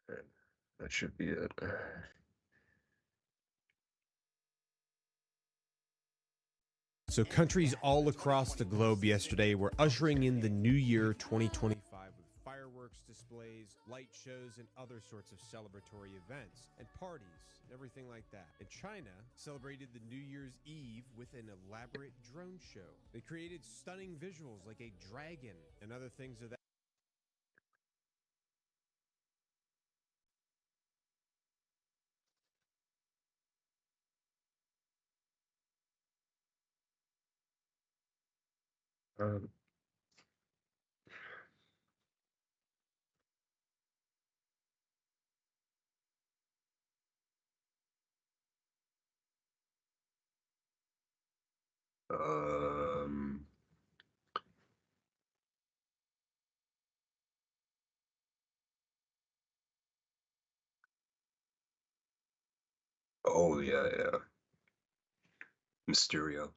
That should be it. So countries all across the globe yesterday were ushering in the new year 2025 with fireworks displays, light shows, and other sorts of celebratory events and parties and everything like that. And China celebrated the New Year's Eve with an elaborate drone show. They created stunning visuals like a dragon and other things of that. Um, um, oh yeah, yeah. Mysterio.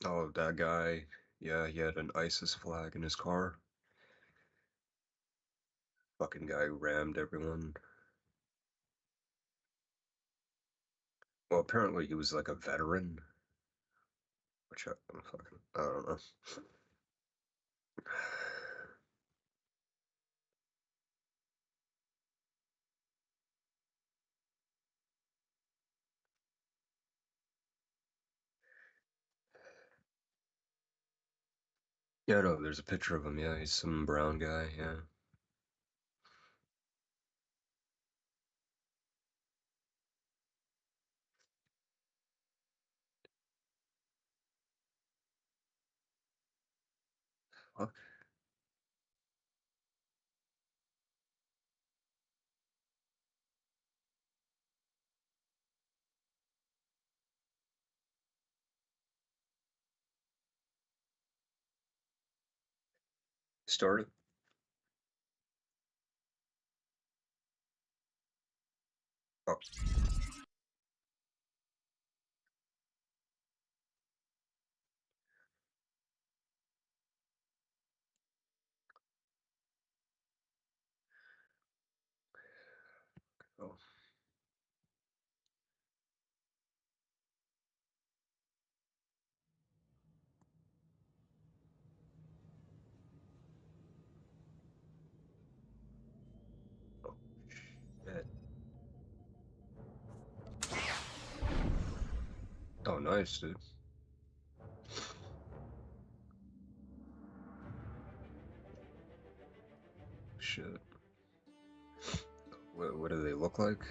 Oh, that guy. Yeah, he had an ISIS flag in his car. Fucking guy who rammed everyone. Well, apparently he was like a veteran, which I don't know. Yeah, no, there's a picture of him. Yeah, he's some brown guy. Yeah. Fuck. Started. Oh, oh, oh, shit. Oh, nice, dude. Shit. What do they look like?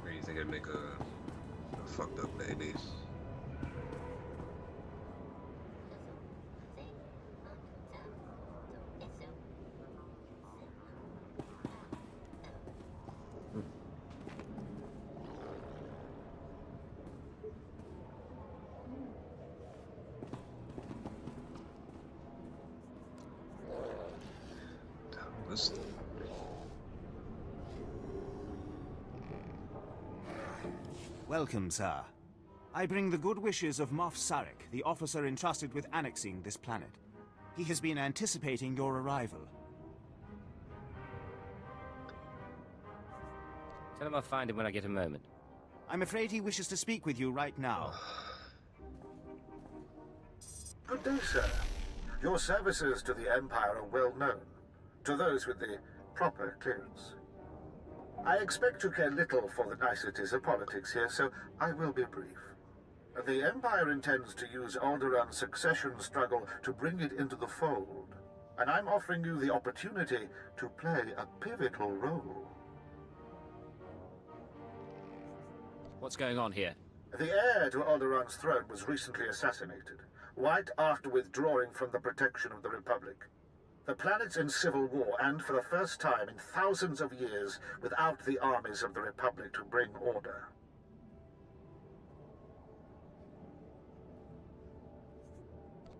Or you think I'd make a fucked up baby? This. Welcome, sir. I bring the good wishes of Moff Sarek, the officer entrusted with annexing this planet. He has been anticipating your arrival. Tell him I'll find him when I get a moment. I'm afraid he wishes to speak with you right now. Good day, sir. Your services to the Empire are well known. to those with the proper clearance. I expect you care little for the niceties of politics here, so I will be brief. The Empire intends to use Alderaan's succession struggle to bring it into the fold, and I'm offering you the opportunity to play a pivotal role. What's going on here? The heir to Alderaan's throne was recently assassinated, right after withdrawing from the protection of the Republic. The planet's in civil war, and for the first time in thousands of years, without the armies of the Republic to bring order.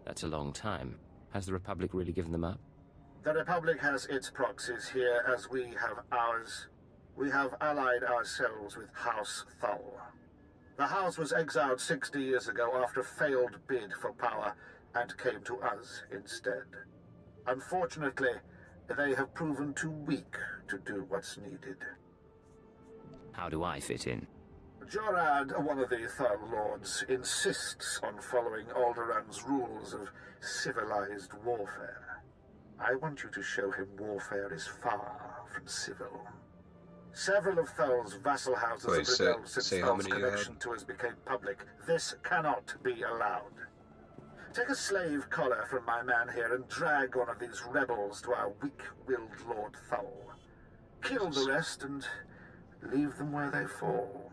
That's a long time. Has the Republic really given them up? The Republic has its proxies here, as we have ours. We have allied ourselves with House Thal. The House was exiled 60 years ago after a failed bid for power, and came to us instead. Unfortunately, they have proven too weak to do what's needed. How do I fit in? Jorad, one of the Thal Lords, insists on following Alderaan's rules of civilized warfare. I want you to show him warfare is far from civil. Several of Thal's vassal houses have rebelled since Thal's connection to us became public. This cannot be allowed. Take a slave collar from my man here and drag one of these rebels to our weak-willed Lord Thal. Kill the rest and leave them where they fall.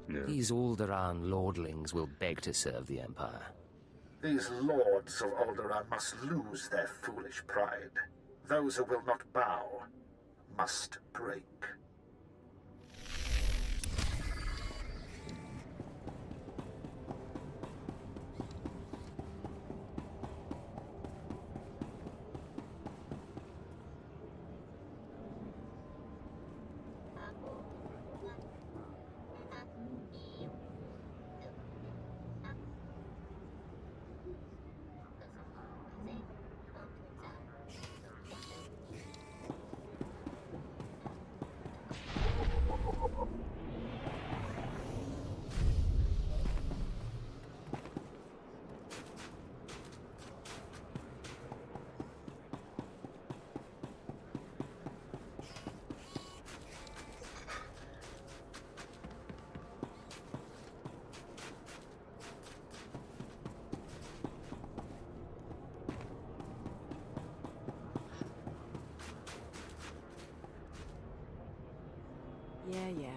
No. These Alderaan lordlings will beg to serve the Empire. These lords of Alderaan must lose their foolish pride. Those who will not bow must break. Yeah.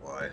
Why?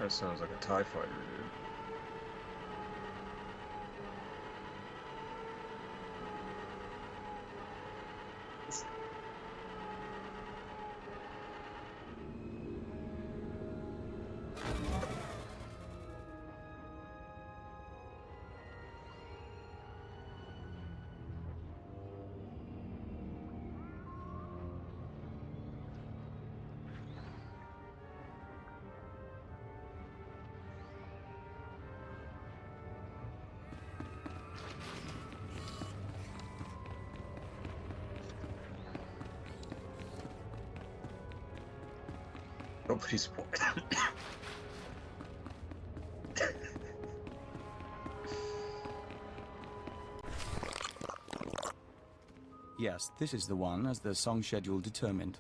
That sounds like a TIE fighter, dude. Nobody's point. Yes, this is the one, as the song schedule determined.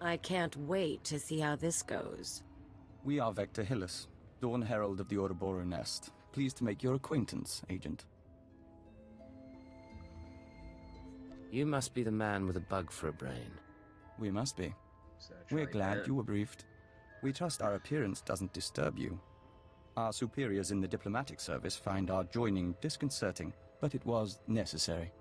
I can't wait to see how this goes. We are Vector Hillis, Dawn Herald of the Ouroboros Nest. Pleased to make your acquaintance, Agent. You must be the man with a bug for a brain. We must be. Is that We're right, glad man? you were briefed. We trust our appearance doesn't disturb you. Our superiors in the diplomatic service find our joining disconcerting, but it was necessary.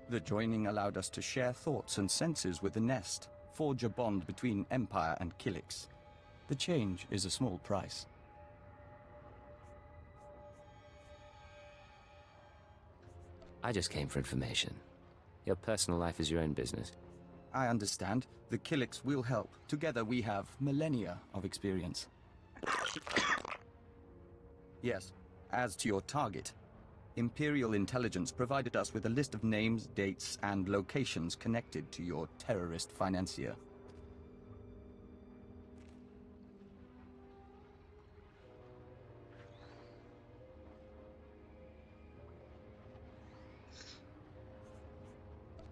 The joining allowed us to share thoughts and senses with the Nest, forge a bond between Empire and Kilix. The change is a small price. I just came for information. Your personal life is your own business. I understand. The Kilix will help. Together we have millennia of experience. Yes, as to your target, Imperial Intelligence provided us with a list of names, dates, and locations connected to your terrorist financier.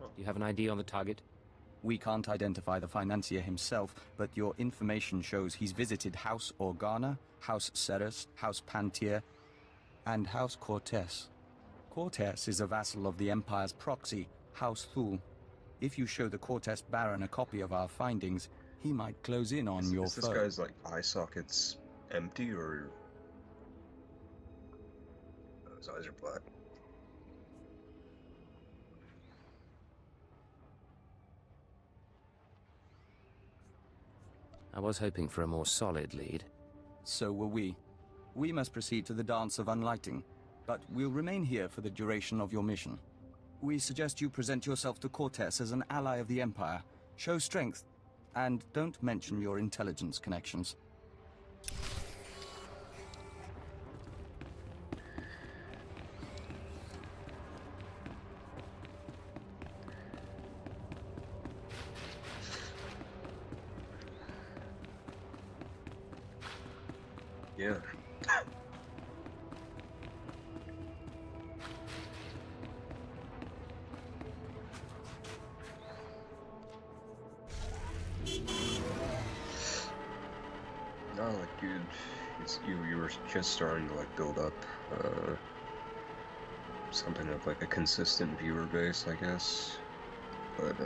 Do you have an ID on the target? We can't identify the financier himself, but your information shows he's visited House Organa, House Ceres, House Pantier, and House Cortes. Cortes is a vassal of the Empire's proxy, House Thul. If you show the Cortes Baron a copy of our findings, he might close in on your Is this foe. guy's like eye sockets empty or his eyes are black? I was hoping for a more solid lead. So were we. We must proceed to the Dance of Unlighting, but we'll remain here for the duration of your mission. We suggest you present yourself to Cortes as an ally of the Empire, show strength, and don't mention your intelligence connections. Yeah. No, like, dude, you were just starting to like build up something of like a consistent viewer base, I guess. But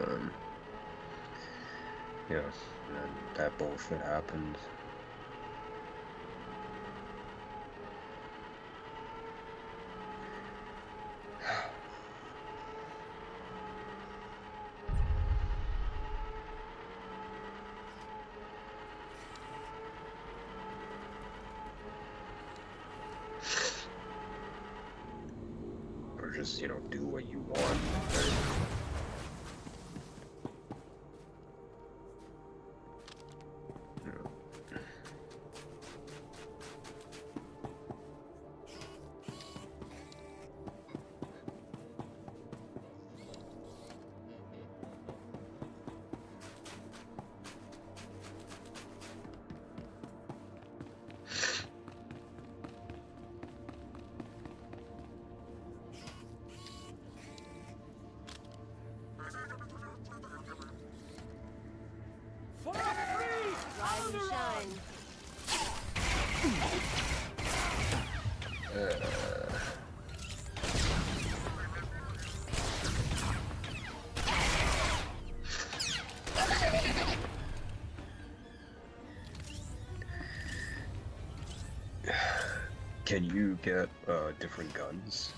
yeah, and then that bullshit happened. Or just, you know, do what you want. Right? Yeah. Rise and shine. Can you get different guns?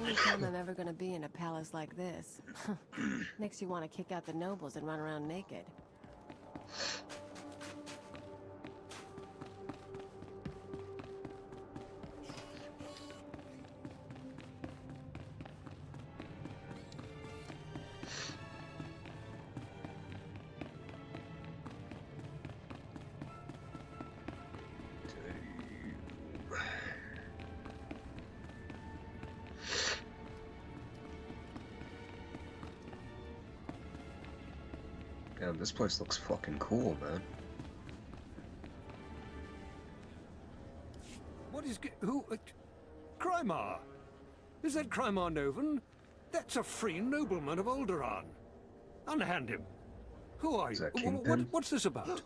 Only time I'm ever gonna be in a palace like this. Makes you want to kick out the nobles and run around naked. Damn, this place looks fucking cool, man. What is... who... Crymar? Is that Crymar Novan? That's a free nobleman of Alderaan. Unhand him. Who are Is you? that Kingpin? What's this about?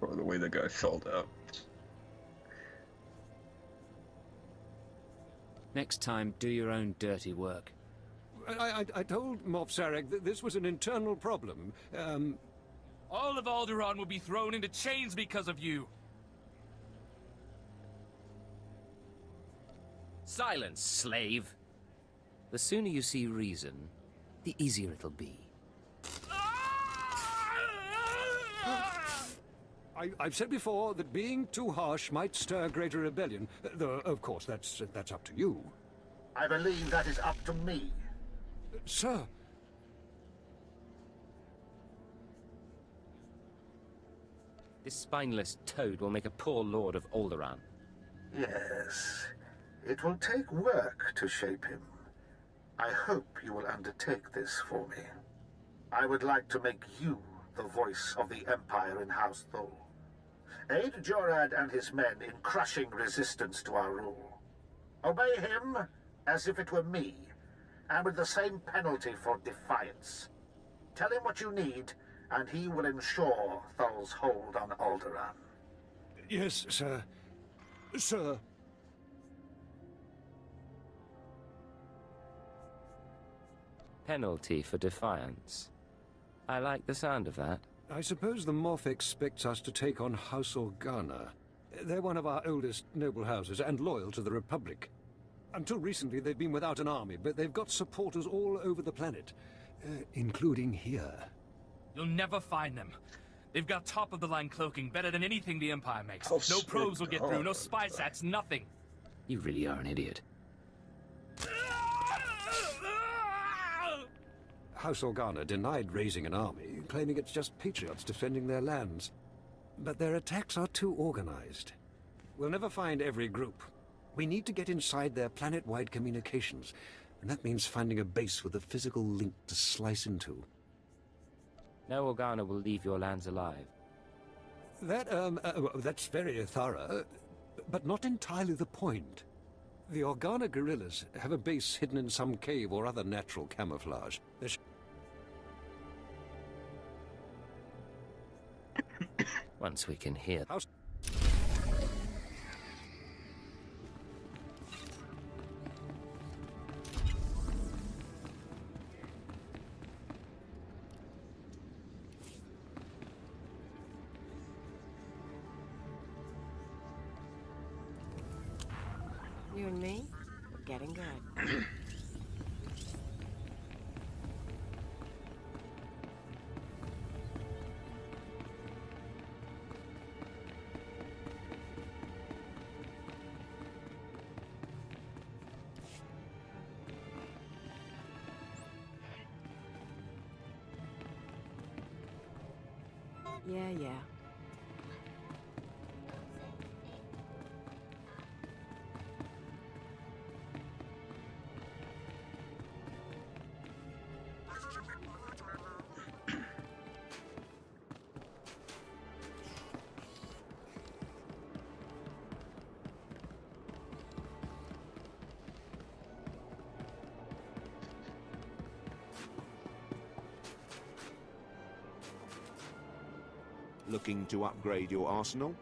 Or the way the guy fell out. Next time, do your own dirty work. I told Moff Sarek that this was an internal problem. All of Alderaan will be thrown into chains because of you. Silence, slave! The sooner you see reason, the easier it'll be. I've said before that being too harsh might stir greater rebellion, though, of course, that's up to you. I believe that is up to me. Sir. This spineless toad will make a poor lord of Alderaan. Yes. It will take work to shape him. I hope you will undertake this for me. I would like to make you the voice of the Empire in House Thol. Aid Jorad and his men in crushing resistance to our rule. Obey him as if it were me, and with the same penalty for defiance. Tell him what you need, and he will ensure Thol's hold on Alderaan. Yes, sir. Sir. Penalty for defiance. I like the sound of that. I suppose the Moff expects us to take on House Organa. They're one of our oldest noble houses and loyal to the Republic. Until recently, they've been without an army, but they've got supporters all over the planet, including here. You'll never find them. They've got top-of-the-line cloaking better than anything the Empire makes. Oh, no probes will get through, no God. spy sats, nothing. You really are an idiot. House Organa denied raising an army, claiming it's just patriots defending their lands. But their attacks are too organized. We'll never find every group. We need to get inside their planet-wide communications, and that means finding a base with a physical link to slice into. No Organa will leave your lands alive. That's very thorough, but not entirely the point. The Organa guerrillas have a base hidden in some cave or other natural camouflage. Once we can hear... House You and me, we're getting good. Yeah. Looking to upgrade your arsenal?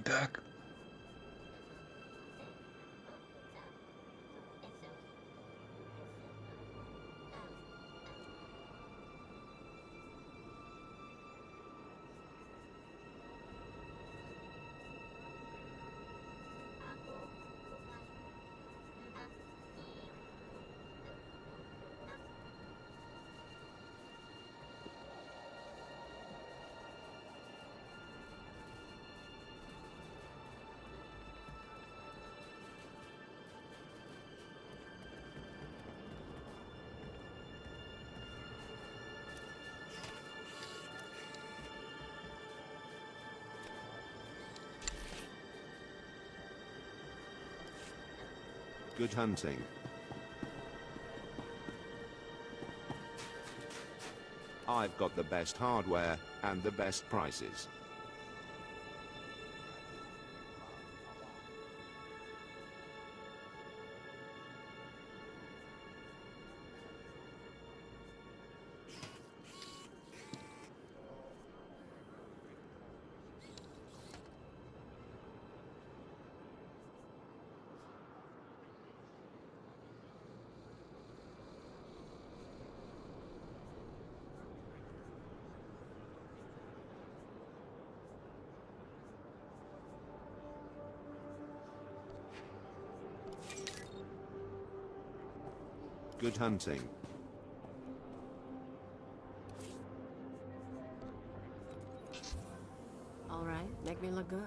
back. Good hunting. I've got the best hardware and the best prices. Good hunting. All right, make me look good.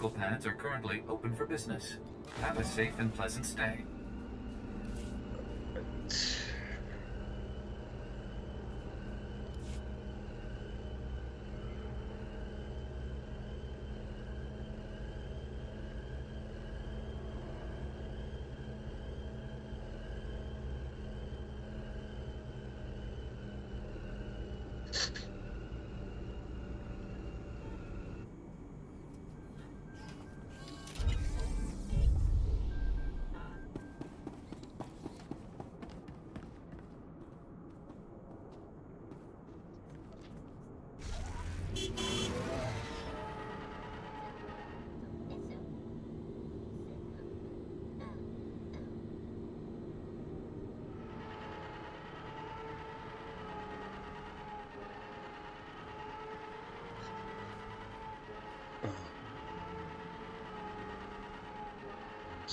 Vehicle pads are currently open for business. Have a safe and pleasant stay.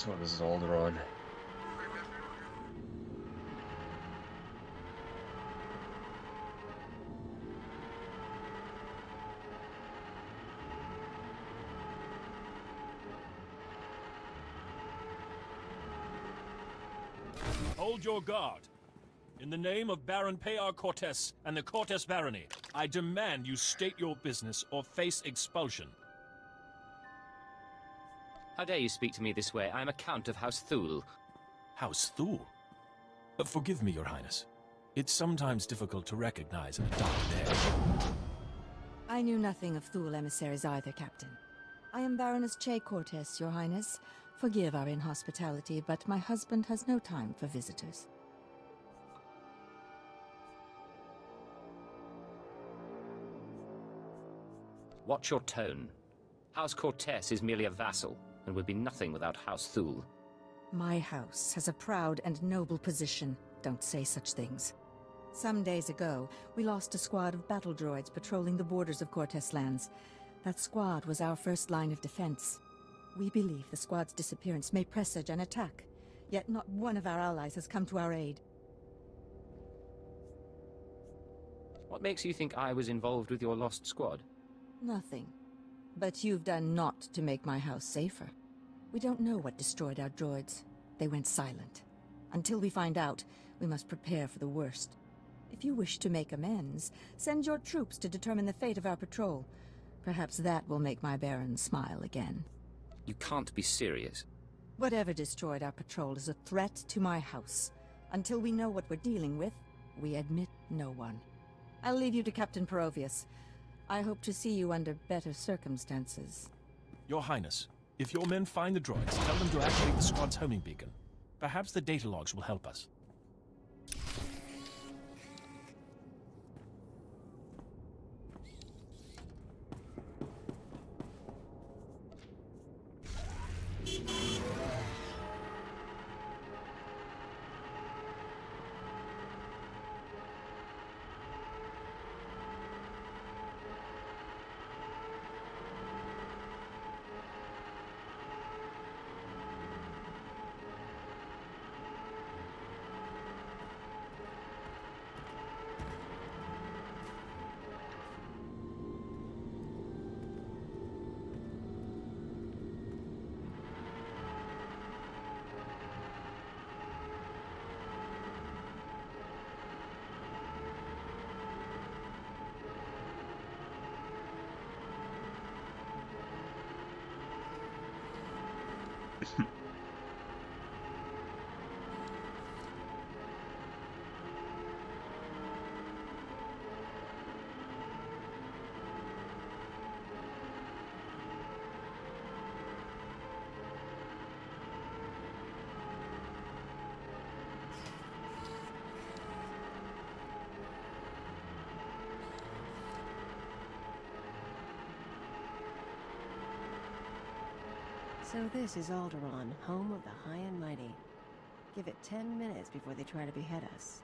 So this is Alderaan. Hold your guard. In the name of Baron Pear Cortes and the Cortes Barony, I demand you state your business or face expulsion. How dare you speak to me this way? I am a Count of House Thule. House Thule? Forgive me, Your Highness. It's sometimes difficult to recognize in the dark there. I knew nothing of Thule emissaries either, Captain. I am Baroness Che Cortes, Your Highness. Forgive our inhospitality, but my husband has no time for visitors. Watch your tone. House Cortes is merely a vassal, and would be nothing without House Thule. My house has a proud and noble position. Don't say such things. Some days ago, we lost a squad of battle droids patrolling the borders of Cortes lands. That squad was our first line of defense. We believe the squad's disappearance may presage an attack, yet not one of our allies has come to our aid. What makes you think I was involved with your lost squad? Nothing. But you've done naught to make my house safer. We don't know what destroyed our droids. They went silent. Until we find out, we must prepare for the worst. If you wish to make amends, send your troops to determine the fate of our patrol. Perhaps that will make my Baron smile again. You can't be serious. Whatever destroyed our patrol is a threat to my house. Until we know what we're dealing with, we admit no one. I'll leave you to Captain Perovius. I hope to see you under better circumstances. Your Highness, if your men find the droids, tell them to activate the squad's homing beacon. Perhaps the data logs will help us. So this is Alderaan, home of the High and Mighty. Give it 10 minutes before they try to behead us.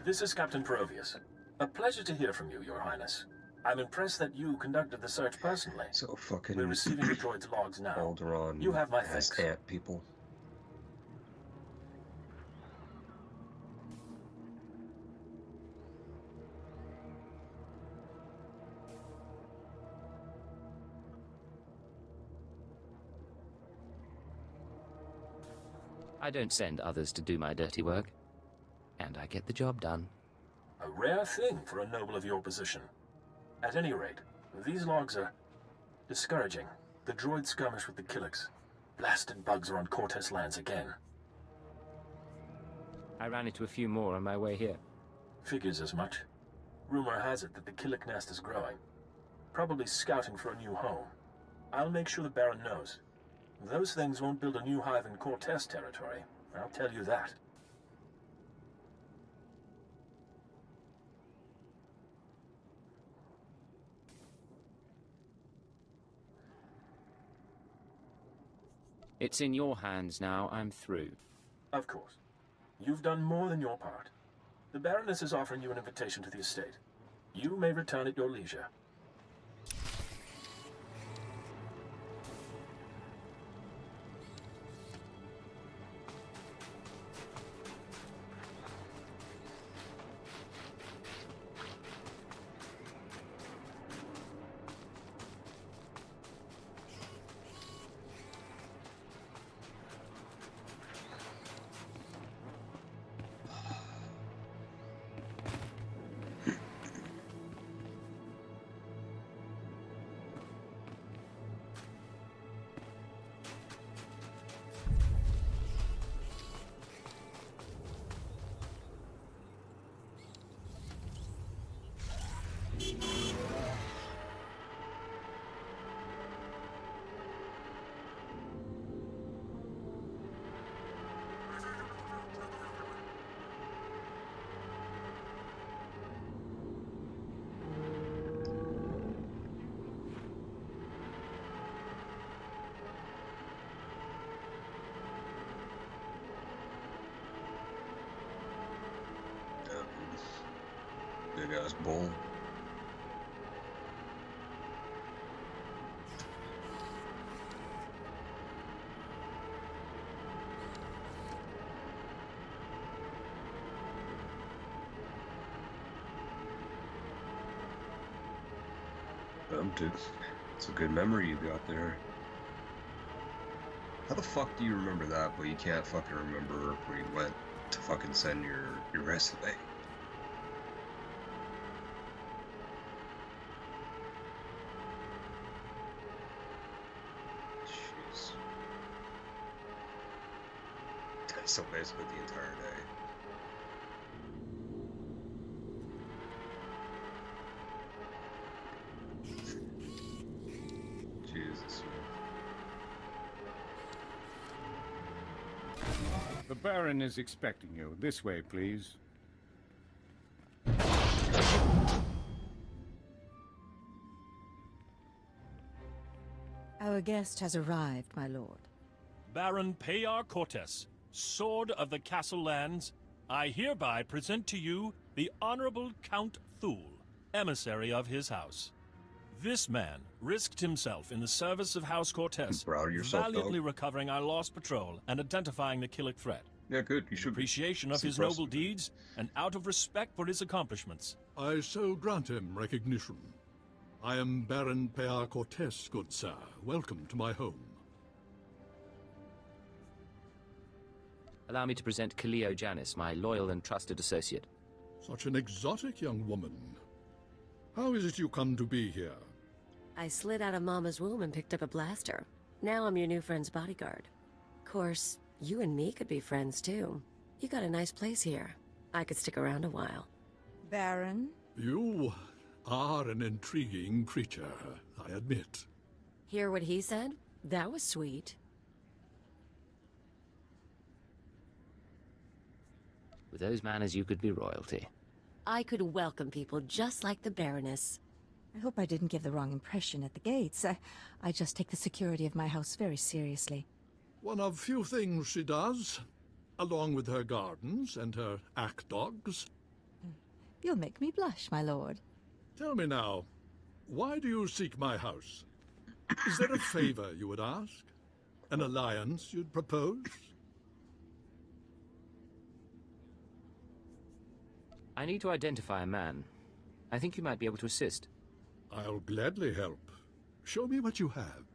This is Captain Perovius. A pleasure to hear from you, Your Highness. I'm impressed that you conducted the search personally. So fucking... We're receiving the droid's logs now. Alderaan You have my has thanks. ant people. I don't send others to do my dirty work. And I get the job done. A rare thing for a noble of your position. At any rate, these logs are discouraging. The droid skirmish with the Killiks. Blasted bugs are on Cortez lands again. I ran into a few more on my way here. Figures as much. Rumor has it that the Killik nest is growing. Probably scouting for a new home. I'll make sure the Baron knows. Those things won't build a new hive in Cortez territory. I'll tell you that. It's in your hands now. I'm through. Of course. You've done more than your part. The Baroness is offering you an invitation to the estate. You may return at your leisure. Big ass bull. Dude, it's a good memory you got there. How the fuck do you remember that, but you can't fucking remember where you went to fucking send your resume? Jeez. So basically the entire day. Jesus. The Baron is expecting you. This way, please. Our guest has arrived, my lord. Baron Payar Cortes, Sword of the Castle Lands, I hereby present to you the Honorable Count Thule, emissary of his house. This man risked himself in the service of House Cortes, valiantly recovering our lost patrol and identifying the Killik threat. Yeah, good. You should appreciation of his noble deeds and out of respect for his accomplishments. I so grant him recognition. I am Baron Payar Cortes, good sir. Welcome to my home. Allow me to present Kaleo Janis, my loyal and trusted associate. Such an exotic young woman. How is it you come to be here? I slid out of Mama's womb and picked up a blaster. Now I'm your new friend's bodyguard. Of course, you and me could be friends too. You got a nice place here. I could stick around a while. Baron? You are an intriguing creature, I admit. Hear what he said? That was sweet. With those manners, you could be royalty. I could welcome people just like the Baroness. I hope I didn't give the wrong impression at the gates. I just take the security of my house very seriously. One of few things she does, along with her gardens and her ack dogs. You'll make me blush, my lord. Tell me now, why do you seek my house? Is there a favor you would ask? An alliance you'd propose? I need to identify a man. I think you might be able to assist. I'll gladly help. Show me what you have.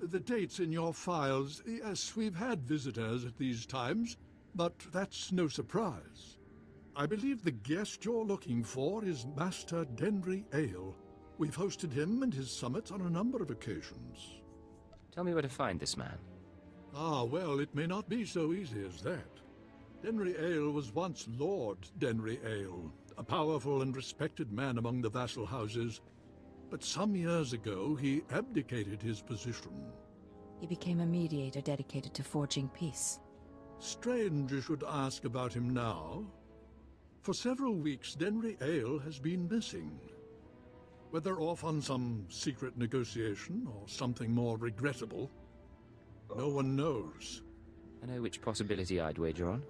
The dates in your files. Yes, we've had visitors at these times, but that's no surprise. I believe the guest you're looking for is Master Denry Ale. We've hosted him and his summits on a number of occasions. Tell me where to find this man. Ah, well, it may not be so easy as that. Denry Ale was once Lord Denry Ale, a powerful and respected man among the vassal houses. But some years ago, he abdicated his position. He became a mediator dedicated to forging peace. Strange you should ask about him now. For several weeks, Denry Ale has been missing. Whether off on some secret negotiation or something more regrettable, no one knows. I know which possibility I'd wager on.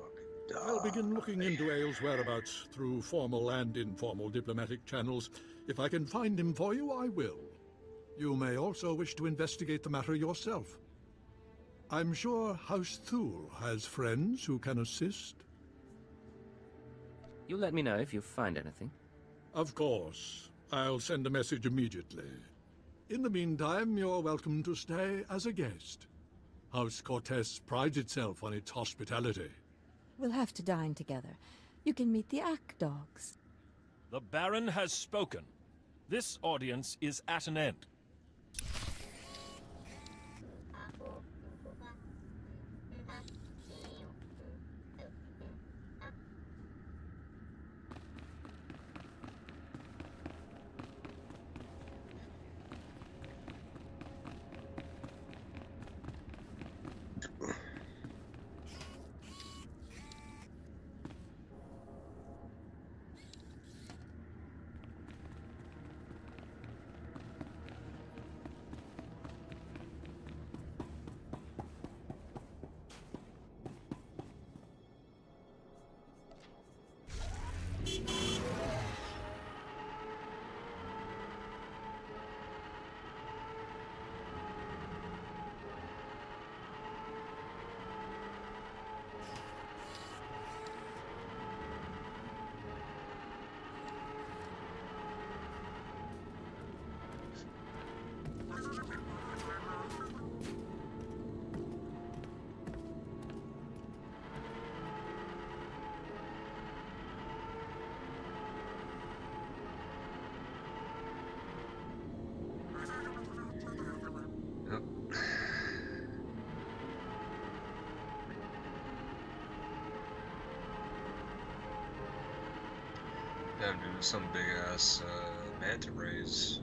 I'll begin looking into Ale's whereabouts through formal and informal diplomatic channels. If I can find him for you, I will. You may also wish to investigate the matter yourself. I'm sure House Thule has friends who can assist. You'll let me know if you find anything. Of course. I'll send a message immediately. In the meantime, you're welcome to stay as a guest. House Cortez prides itself on its hospitality. We'll have to dine together. You can meet the Ack dogs. The Baron has spoken. This audience is at an end. Damn, dude, some big ass manta rays.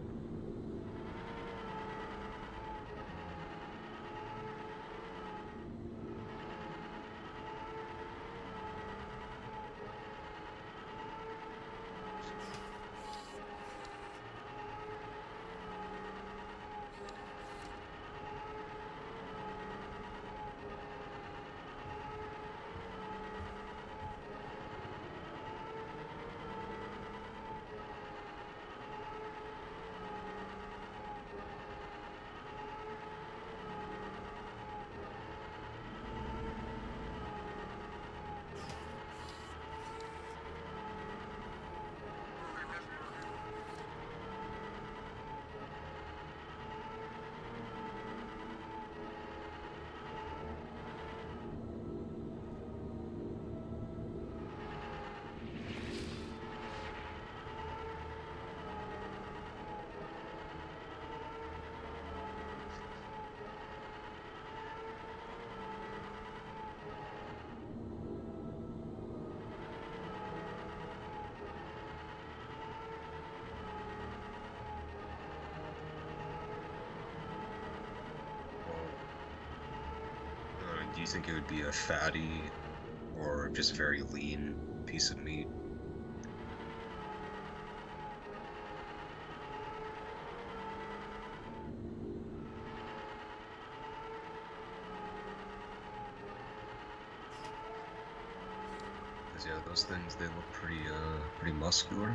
Do you think it would be a fatty or just very lean piece of meat? Because yeah, those things, they look pretty muscular.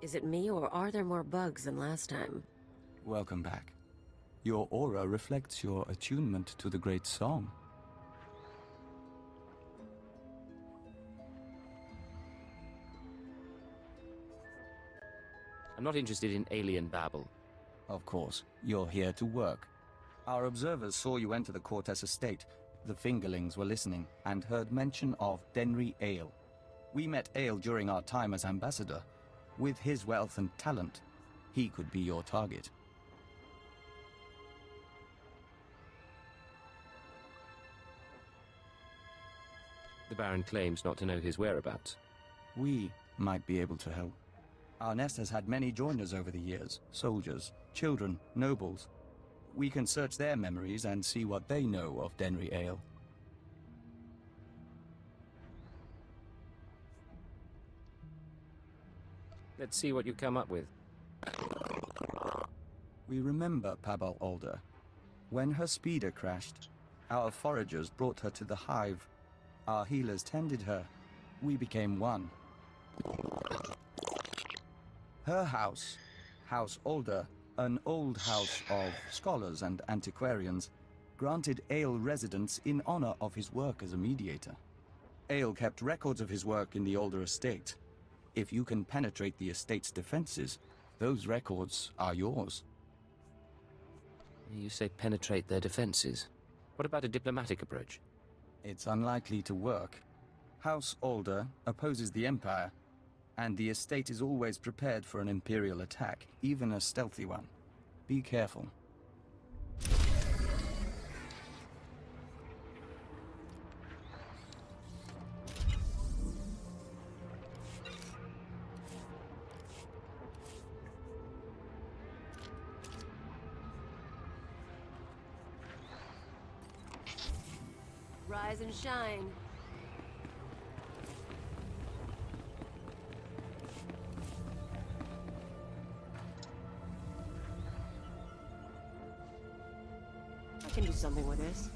Is it me, or are there more bugs than last time? Welcome back. Your aura reflects your attunement to the great song. I'm not interested in alien babble. Of course, you're here to work. Our observers saw you enter the Cortez estate. The Fingerlings were listening and heard mention of Denry Ale. We met Ale during our time as ambassador. With his wealth and talent, he could be your target. The Baron claims not to know his whereabouts. We might be able to help. Our nest has had many joiners over the years. Soldiers, children, nobles. We can search their memories and see what they know of Denry Ale. Let's see what you come up with. We remember Pabal Alder. When her speeder crashed, our foragers brought her to the hive. Our healers tended her. We became one. Her house, House Alder, an old house of scholars and antiquarians, granted Ale residence in honor of his work as a mediator. Ale kept records of his work in the Alder estate. If you can penetrate the estate's defenses, those records are yours. You say penetrate their defenses. What about a diplomatic approach? It's unlikely to work. House Alder opposes the Empire, and the estate is always prepared for an Imperial attack, even a stealthy one. Be careful. Rise and shine. I can do something with this.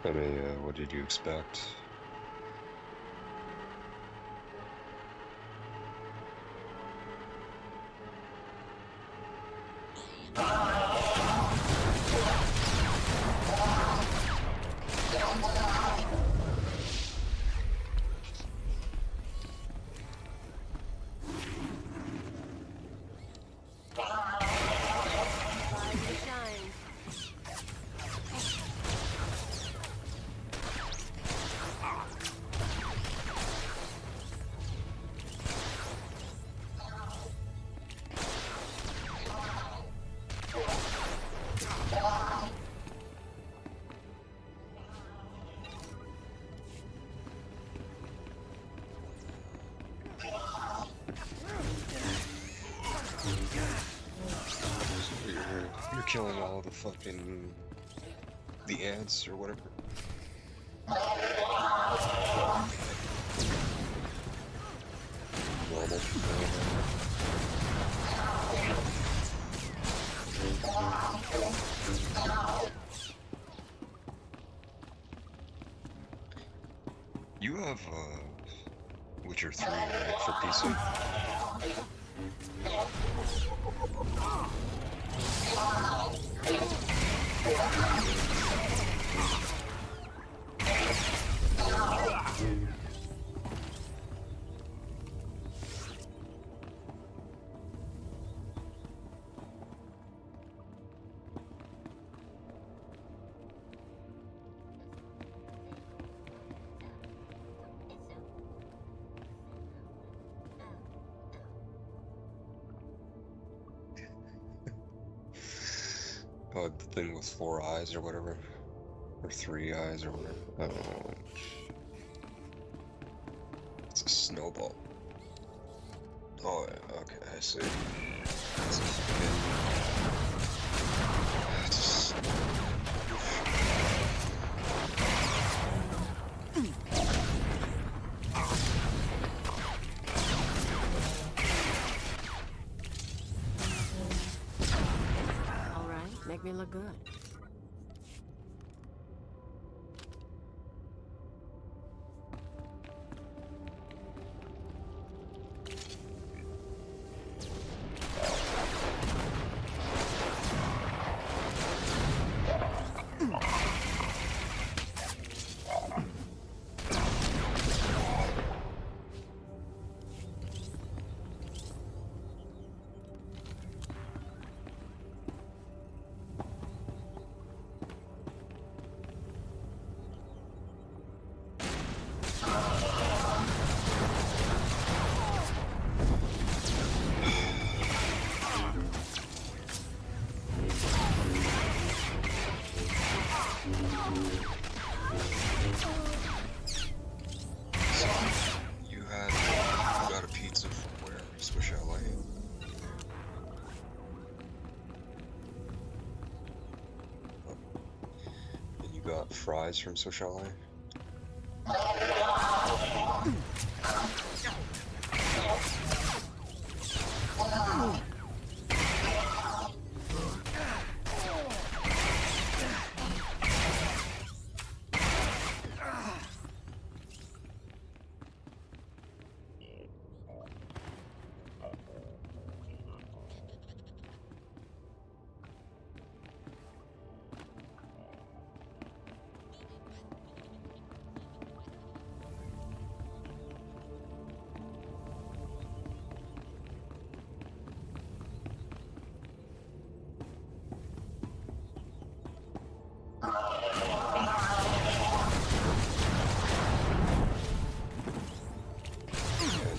I mean, what did you expect? You're killing all the fucking The ants or whatever. Normal. You have Witcher 3, right, for PC? Oh, the thing with 4 eyes or whatever. Or 3 eyes or whatever. I don't know. It's a snowball. Oh, yeah, okay, I see. It's a All right, make me look good. You got a pizza from where? Swiss Chalet? Oh. And you got fries from Swiss Chalet?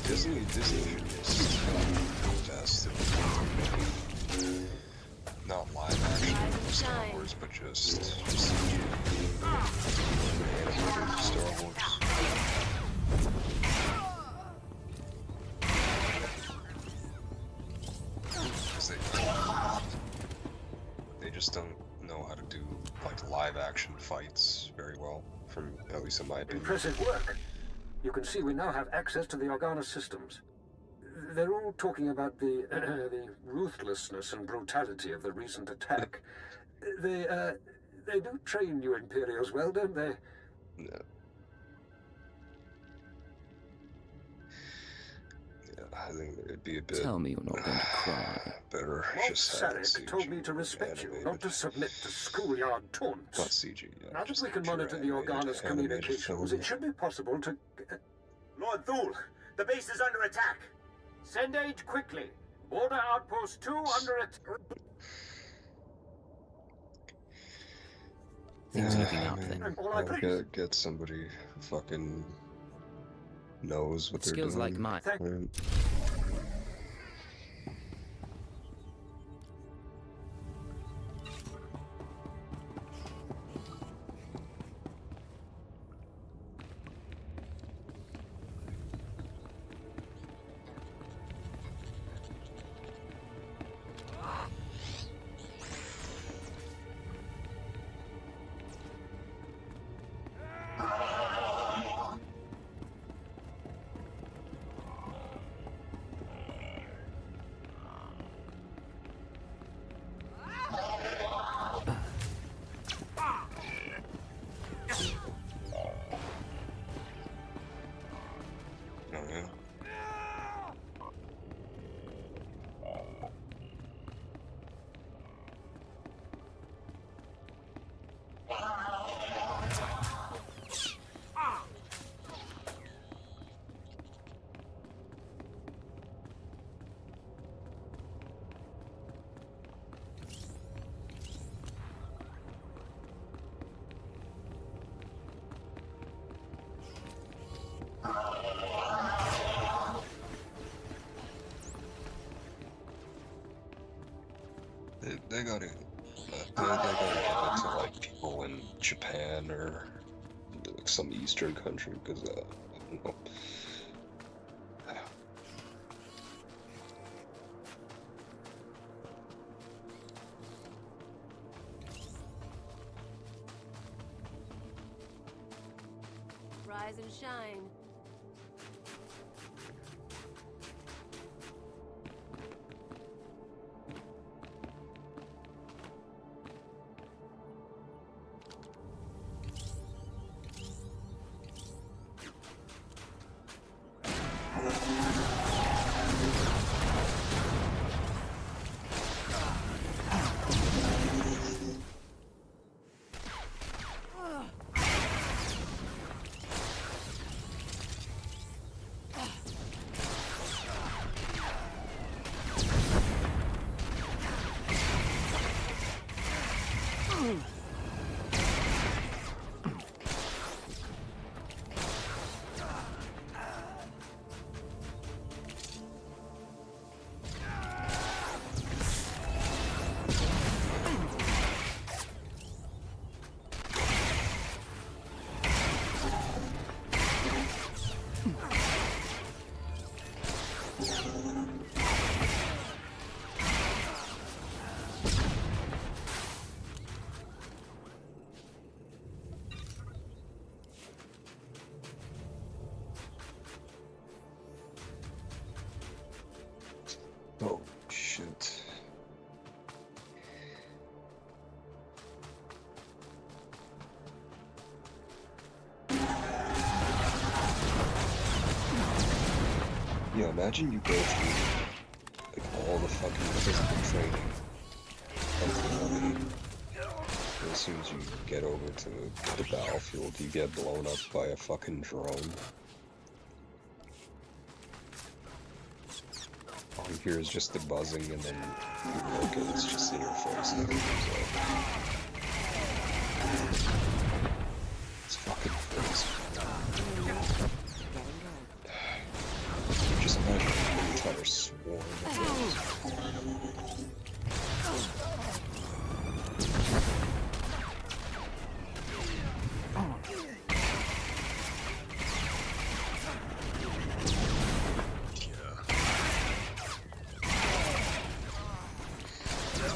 Disney is best not live action Star Wars, but just animated Star Wars. They just don't know how to do like live action fights very well, from at least in my opinion. Impressive work. You can see we now have access to the Organa systems. They're all talking about the the ruthlessness and brutality of the recent attack. They do train you Imperials well, don't they? No. Yeah, I think it'd be a bit. Tell me you're not going to cry. Better Moff just have Sarek told me to respect you, not to submit to schoolyard taunts. Not CG, yeah. Now that we can monitor the Organa's communications, it should be possible to... Lord Thule, the base is under attack. Send aid quickly. Border Outpost 2 under attack. Things looking up then. I'll get somebody who fucking knows what they're doing. Skills like mine. Right. I gotta give it to like people in Japan or like some Eastern country because I don't know. Rise and shine. Oh shit. Yeah, imagine you go through like all the fucking physical training of the army. And as soon as you get over to the battlefield, you get blown up by a fucking drone. All you hear is just the buzzing, and then you look and it's just in your face. And it's fucking crazy. Just imagine an entire swarm of those.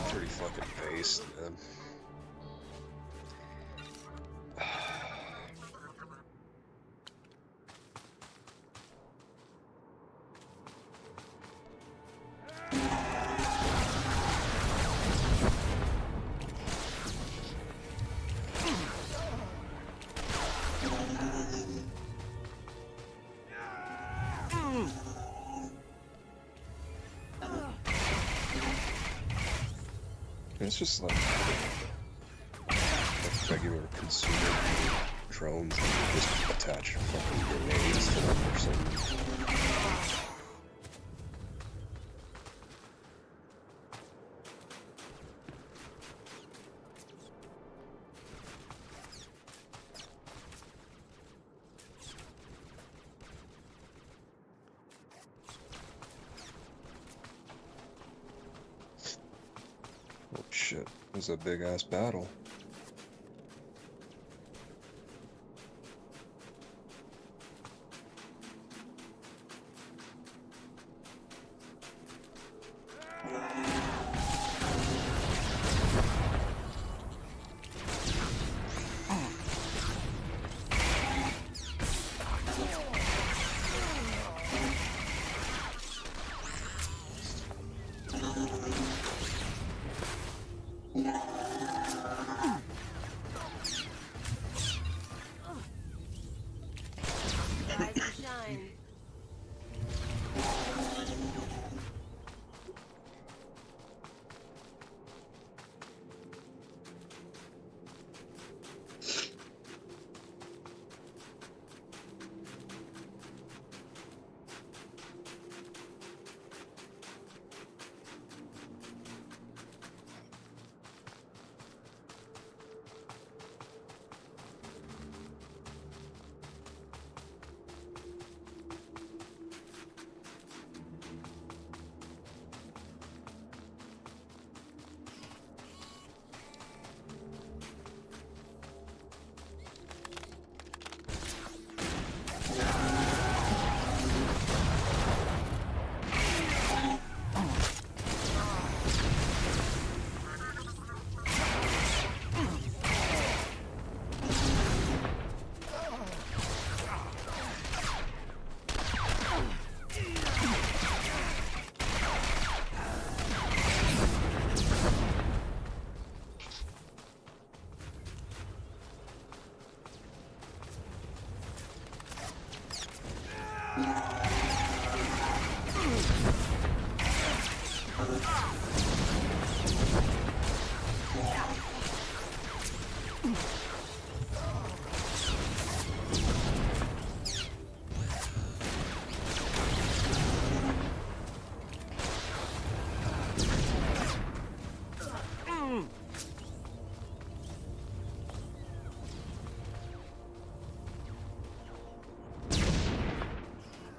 Pretty fucking based, man. It's just like regular consumer drones that you just attach fucking grenades to them or something. Oh shit, it was a big ass battle.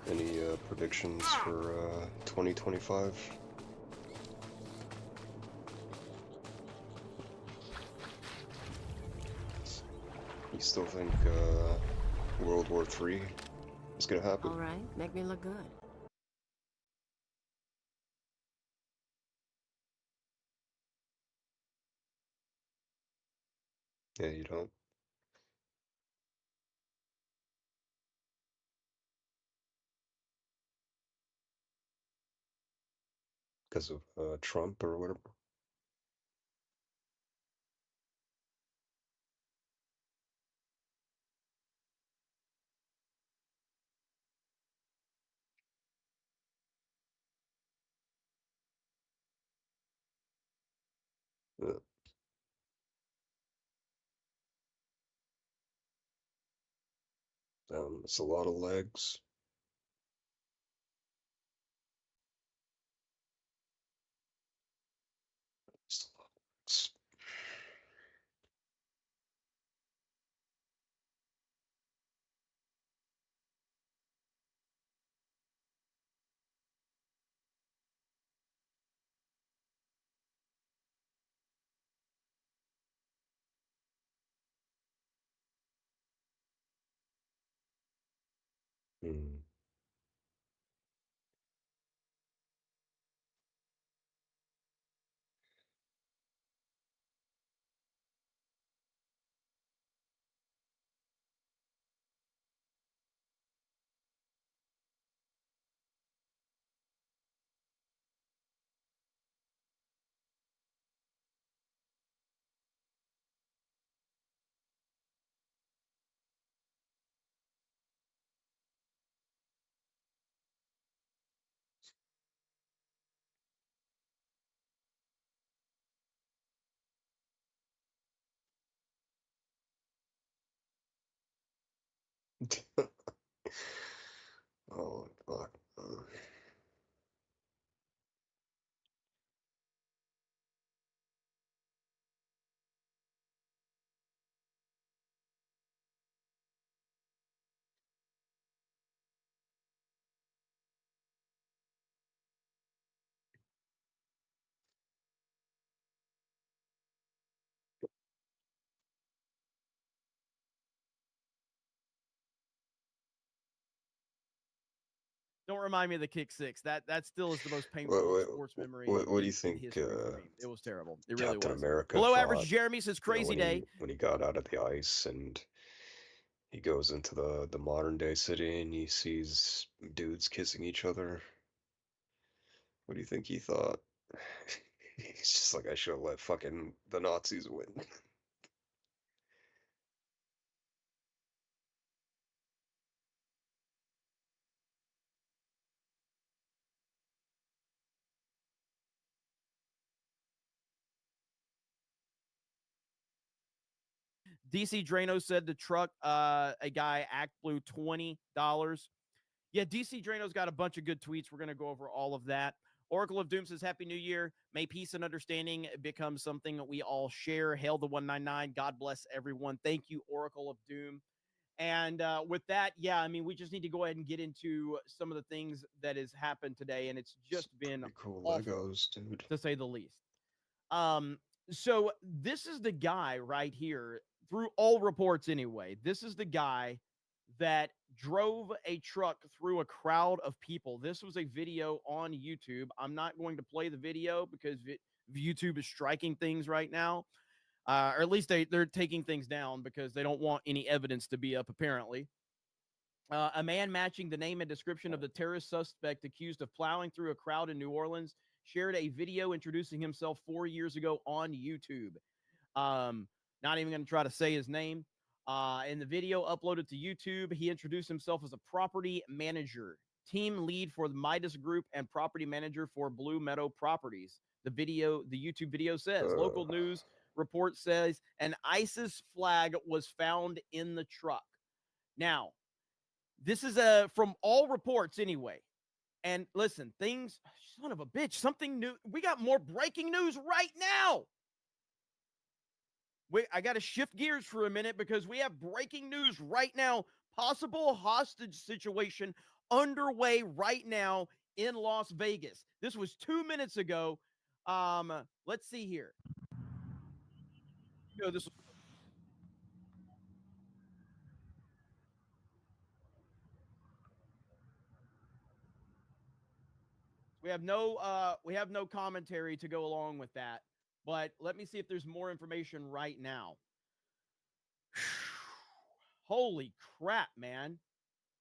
Any predictions for 2025? You still think World War III is gonna happen? All right, make me look good. Yeah, you don't. Because of Trump or whatever? Yeah. It's a lot of legs. It's a lot of legs. Hmm. Oh, fuck. Don't remind me of the kick six. That still is the most What, painful sports memory what do you in think history for me. It was terrible. It really Captain was. America Below average thought, Jeremy says crazy day. when he got out of the ice and he goes into the modern day city and he sees dudes kissing each other? What do you think he thought? He's just like, I should have let fucking the Nazis win. DC Drano said the truck, a guy, Act Blue, $20. Yeah, DC Drano's got a bunch of good tweets. We're going to go over all of that. Oracle of Doom says, Happy New Year. May peace and understanding become something that we all share. Hail the 199. God bless everyone. Thank you, Oracle of Doom. And with that, yeah, I mean, we just need to go ahead and get into some of the things that has happened today. And it's just been Pretty cool awful, Legos, dude. to say the least. So this is the guy right here, through all reports anyway. This is the guy that drove a truck through a crowd of people. This was a video on YouTube. I'm not going to play the video because YouTube is striking things right now. Or at least they're taking things down because they don't want any evidence to be up, apparently. A man matching the name and description of the terrorist suspect accused of plowing through a crowd in New Orleans shared a video introducing himself 4 years ago on YouTube. Not even going to try to say his name. In the video uploaded to YouTube, he introduced himself as a property manager, team lead for the Midas Group, and property manager for Blue Meadow Properties. The YouTube video says, local news report says an ISIS flag was found in the truck. Now, this is from all reports anyway. And listen, things, son of a bitch, something new. We got more breaking news right now. I got to shift gears for a minute because we have breaking news right now. Possible hostage situation underway right now in Las Vegas. This was 2 minutes ago. Let's see here. This. We have no commentary to go along with that. But let me see if there's more information right now. Holy crap, man.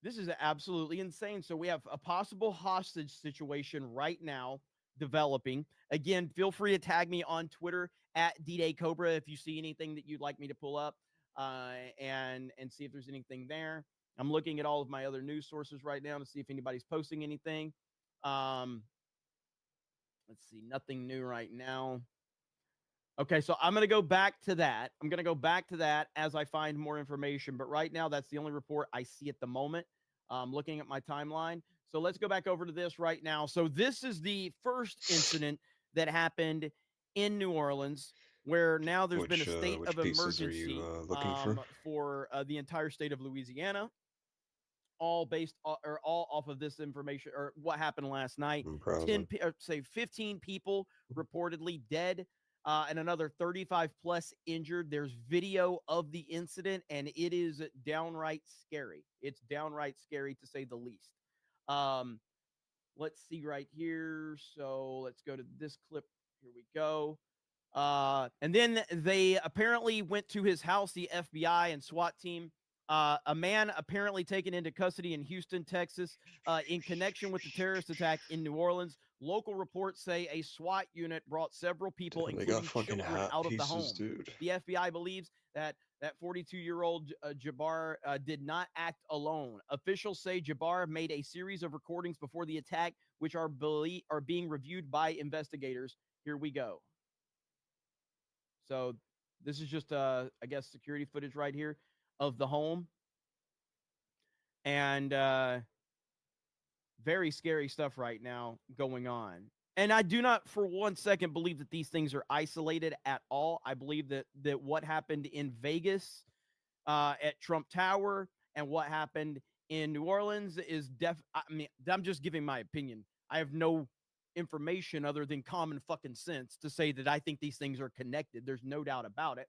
This is absolutely insane. So we have a possible hostage situation right now developing. Again, feel free to tag me on Twitter at DDayCobra if you see anything that you'd like me to pull up and see if there's anything there. I'm looking at all of my other news sources right now to see if anybody's posting anything. Let's see, nothing new right now. Okay, so I'm going to go back to that. I'm going to go back to that as I find more information. But right now, that's the only report I see at the moment. Looking at my timeline. So let's go back over to this right now. So this is the first incident that happened in New Orleans, where now there's been a state of emergency for the entire state of Louisiana. All based or all off of this information or what happened last night. 15 people reportedly dead and another 35 plus injured. There's video of the incident and it is downright scary. It's downright scary to say the least. Let's see right here. So let's go to this clip. Here we go. And then they apparently went to his house, the FBI and SWAT team. A man apparently taken into custody in Houston, Texas, in connection with the terrorist attack in New Orleans. Local reports say a SWAT unit brought several people, including children, out of the home. Dude. The FBI believes that 42-year-old Jabbar did not act alone. Officials say Jabbar made a series of recordings before the attack, which are being reviewed by investigators. Here we go. So this is just, I guess, security footage right here of the home. And very scary stuff right now going on. And I do not for 1 second believe that these things are isolated at all. I believe that what happened in Vegas at Trump Tower and what happened in New Orleans is I mean, I'm just giving my opinion. I have no information other than common fucking sense to say that I think these things are connected. There's no doubt about it.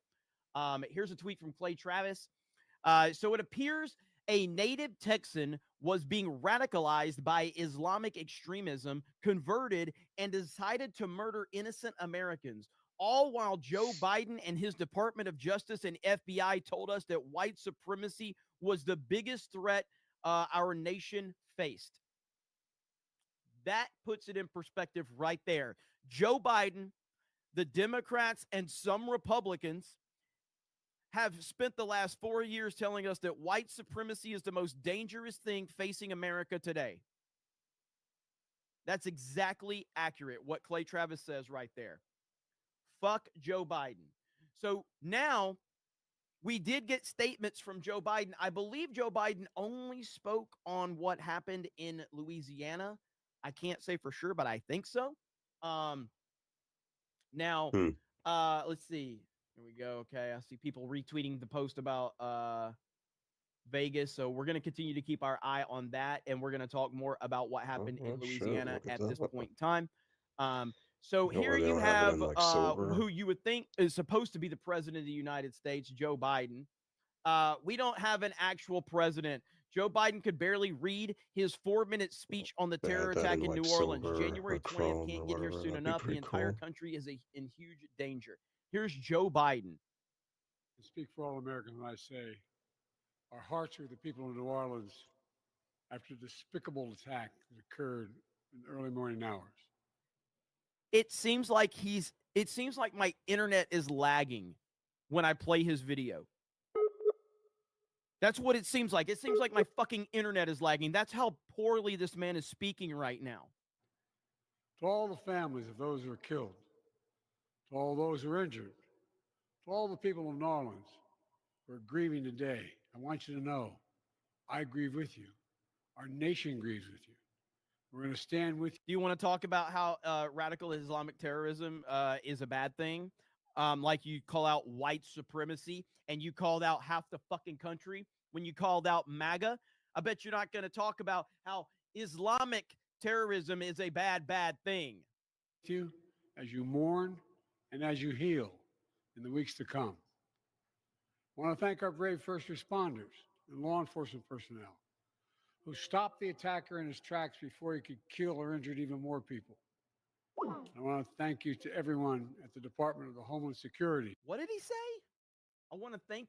Here's a tweet from Clay Travis. So it appears a native Texan was being radicalized by Islamic extremism, converted, and decided to murder innocent Americans, all while Joe Biden and his Department of Justice and FBI told us that white supremacy was the biggest threat our nation faced. That puts it in perspective right there. Joe Biden, the Democrats, and some Republicans have spent the last 4 years telling us that white supremacy is the most dangerous thing facing America today. That's exactly accurate, what Clay Travis says right there. Fuck Joe Biden. So now we did get statements from Joe Biden. I believe Joe Biden only spoke on what happened in Louisiana. I can't say for sure, but I think so. Now, let's see. Here we go. Okay, I see people retweeting the post about Vegas. So we're going to continue to keep our eye on that, and we're going to talk more about what happened in Louisiana at this point in time. So here you have who you would think is supposed to be the president of the United States, Joe Biden. We don't have an actual president. Joe Biden could barely read his 4-minute speech on the terror attack in New Orleans. January 20th can't get here soon enough. The entire country is in huge danger. Here's Joe Biden. I speak for all Americans when I say our hearts are with the people of New Orleans after the despicable attack that occurred in the early morning hours. It seems like my internet is lagging when I play his video. That's what it seems like. It seems like my fucking internet is lagging. That's how poorly this man is speaking right now. To all the families of those who were killed, to all those who were injured, to all the people of New Orleans who are grieving today, I want you to know I grieve with you. Our nation grieves with you. We're going to stand with you. Do you want to talk about how radical Islamic terrorism is a bad thing? Like you call out white supremacy and you called out half the fucking country when you called out MAGA. I bet you're not going to talk about how Islamic terrorism is a bad, bad thing. You as you mourn and as you heal in the weeks to come. I want to thank our brave first responders and law enforcement personnel who stopped the attacker in his tracks before he could kill or injure even more people. I want to thank you to everyone at the Department of Homeland Security. What did he say? I want to thank